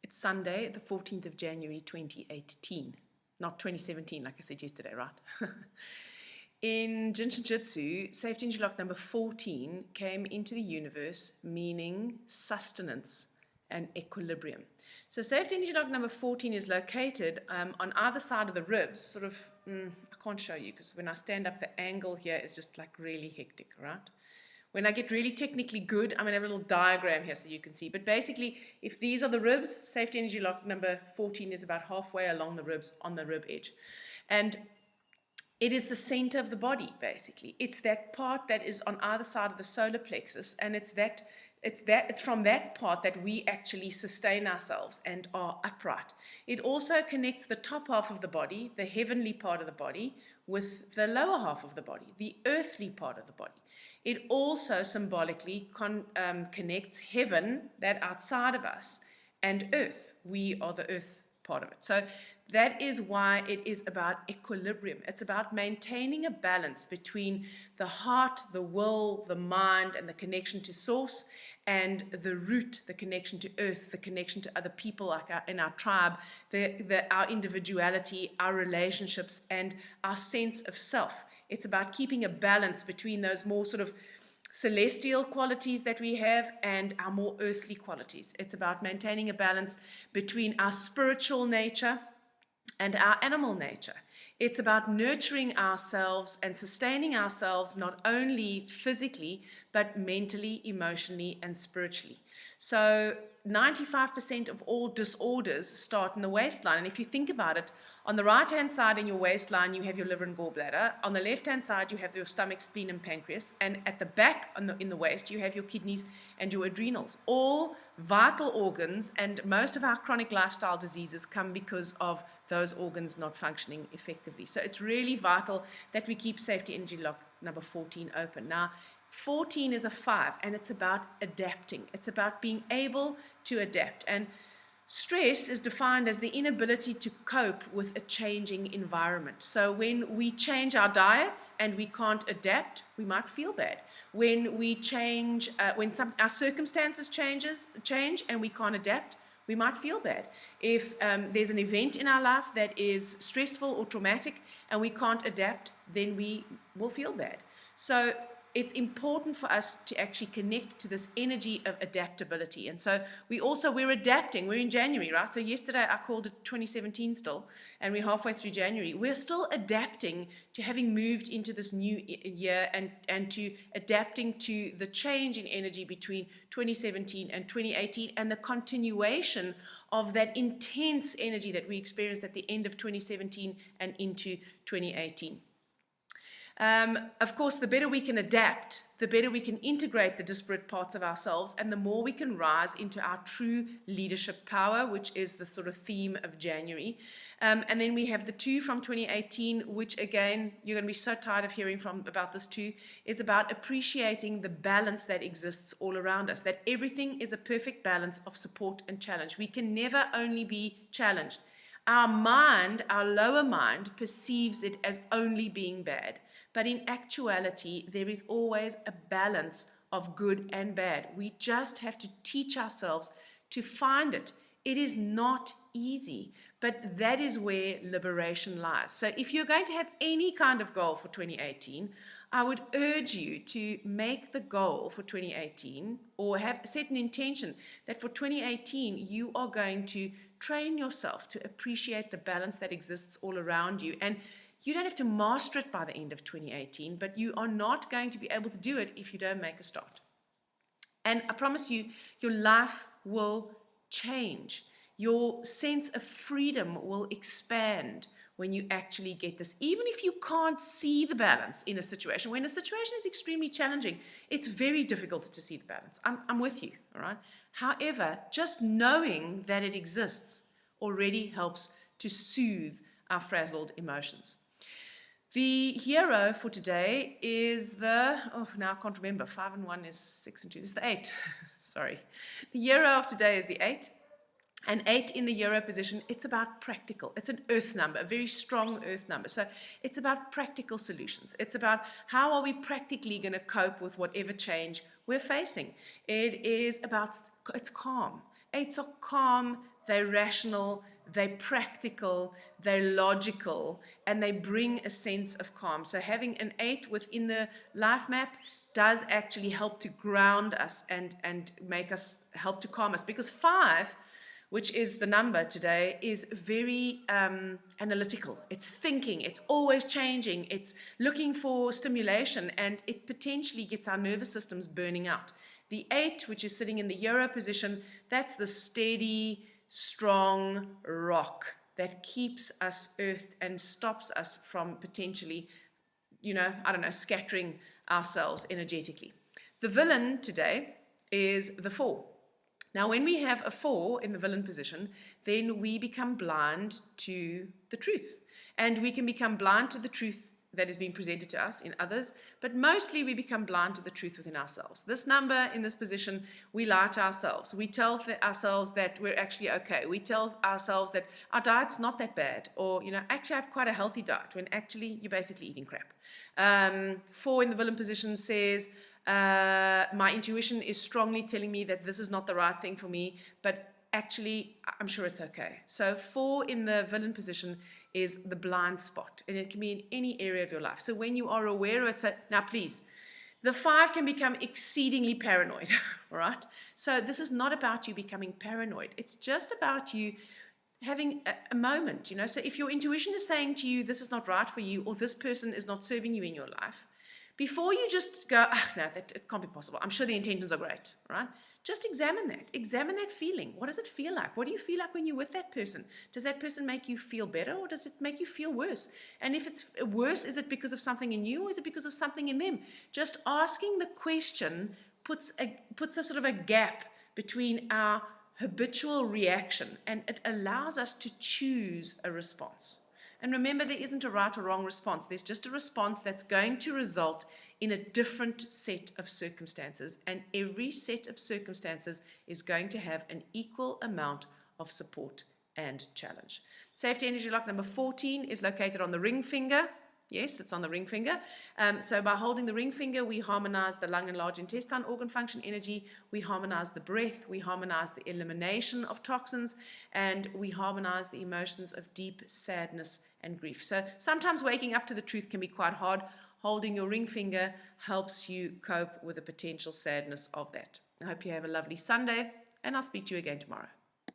It's Sunday, the 14th of January, 2018. Not 2017, like I said yesterday, right? In Jinshin Jitsu, safety energy lock number 14 came into the universe meaning sustenance and equilibrium. So safety energy lock number 14 is located on either side of the ribs, sort of, I can't show you because when I stand up, the angle here is just like really hectic, right? When I get really technically good, I'm going to have a little diagram here so you can see. But basically, if these are the ribs, safety energy lock number 14 is about halfway along the ribs on the rib edge. And it is the center of the body, basically. It's that part that is on either side of the solar plexus, and it's from that part that we actually sustain ourselves and are upright. It also connects the top half of the body, the heavenly part of the body, with the lower half of the body, the earthly part of the body. It also symbolically connects heaven, that outside of us, and earth. We are the earth part of it. So that is why it is about equilibrium. It's about maintaining a balance between the heart, the will, the mind, and the connection to source, and the root, the connection to earth, the connection to other people like in our tribe, our individuality, our relationships, and our sense of self. It's about keeping a balance between those more sort of celestial qualities that we have and our more earthly qualities. It's about maintaining a balance between our spiritual nature and our animal nature. It's about nurturing ourselves and sustaining ourselves not only physically, but mentally, emotionally, and spiritually. So 95% of all disorders start in the waistline. And if you think about it, on the right-hand side in your waistline, you have your liver and gallbladder. On the left-hand side, you have your stomach, spleen, and pancreas. And at the back in the waist, you have your kidneys and your adrenals. All vital organs, and most of our chronic lifestyle diseases come because of those organs not functioning effectively. So it's really vital that we keep safety energy lock number 14 open. Now, 14 is a 5, and it's about adapting. It's about being able to adapt. And stress is defined as the inability to cope with a changing environment. So when we change our diets and we can't adapt, we might feel bad. When we change, our circumstances change and we can't adapt, we might feel bad. If there's an event in our life that is stressful or traumatic and we can't adapt, then we will feel bad. So it's important for us to actually connect to this energy of adaptability. And so we're adapting. We're in January, right? So yesterday I called it 2017 still, and we're halfway through January. We're still adapting to having moved into this new year and to adapting to the change in energy between 2017 and 2018 and the continuation of that intense energy that we experienced at the end of 2017 and into 2018. Of course, the better we can adapt, the better we can integrate the disparate parts of ourselves, and the more we can rise into our true leadership power, which is the sort of theme of January. And then we have the 2 from 2018, which again, you're going to be so tired of hearing about this too, is about appreciating the balance that exists all around us, that everything is a perfect balance of support and challenge. We can never only be challenged. Our mind, our lower mind, perceives it as only being bad. But in actuality, there is always a balance of good and bad. We just have to teach ourselves to find it. It is not easy, but that is where liberation lies. So if you're going to have any kind of goal for 2018, I would urge you to make the goal for 2018 or set an intention that for 2018 you are going to train yourself to appreciate the balance that exists all around you. And you don't have to master it by the end of 2018, but you are not going to be able to do it if you don't make a start. And I promise you, your life will change. Your sense of freedom will expand when you actually get this. Even if you can't see the balance in a situation, when a situation is extremely challenging, it's very difficult to see the balance. I'm with you, all right? However, just knowing that it exists already helps to soothe our frazzled emotions. The hero for today is now I can't remember, 5 and 1 is 6 and 2, this is the 8, sorry. The hero of today is the 8, and 8 in the hero position, it's about practical, it's an earth number, a very strong earth number, so it's about practical solutions. It's about how are we practically going to cope with whatever change we're facing. It's calm. 8s are calm, they're rational, they're practical, they're logical, and they bring a sense of calm. So having an 8 within the life map does actually help to ground us and make us, help to calm us. Because 5, which is the number today, is very analytical. It's thinking, it's always changing, it's looking for stimulation, and it potentially gets our nervous systems burning out. The 8, which is sitting in the Euro position, that's the steady, strong rock that keeps us earthed and stops us from potentially, scattering ourselves energetically. The villain today is the 4. Now, when we have a 4 in the villain position, then we become blind to the truth. And we can become blind to the truth that is being presented to us in others, but mostly we become blind to the truth within ourselves. This number in this position, we lie to ourselves. We tell ourselves that we're actually okay. We tell ourselves that our diet's not that bad, or, actually I have quite a healthy diet, when actually you're basically eating crap. 4 in the villain position says, my intuition is strongly telling me that this is not the right thing for me, but actually I'm sure it's okay. So 4 in the villain position is the blind spot, and it can be in any area of your life. So when you are aware of it, now please, the 5 can become exceedingly paranoid, all right? So this is not about you becoming paranoid. It's just about you having a moment, So if your intuition is saying to you, this is not right for you, or this person is not serving you in your life, before you just go, no, it can't be possible. I'm sure the intentions are great, right? Just examine that. Examine that feeling. What does it feel like? What do you feel like when you're with that person? Does that person make you feel better, or does it make you feel worse? And if it's worse, is it because of something in you, or is it because of something in them? Just asking the question puts a sort of a gap between our habitual reaction, and it allows us to choose a response. And remember, there isn't a right or wrong response. There's just a response that's going to result in a different set of circumstances. And every set of circumstances is going to have an equal amount of support and challenge. Safety energy lock number 14 is located on the ring finger. Yes, it's on the ring finger. So by holding the ring finger, we harmonize the lung and large intestine organ function energy, we harmonize the breath, we harmonize the elimination of toxins, and we harmonize the emotions of deep sadness and grief. So sometimes waking up to the truth can be quite hard. Holding your ring finger helps you cope with the potential sadness of that. I hope you have a lovely Sunday, and I'll speak to you again tomorrow.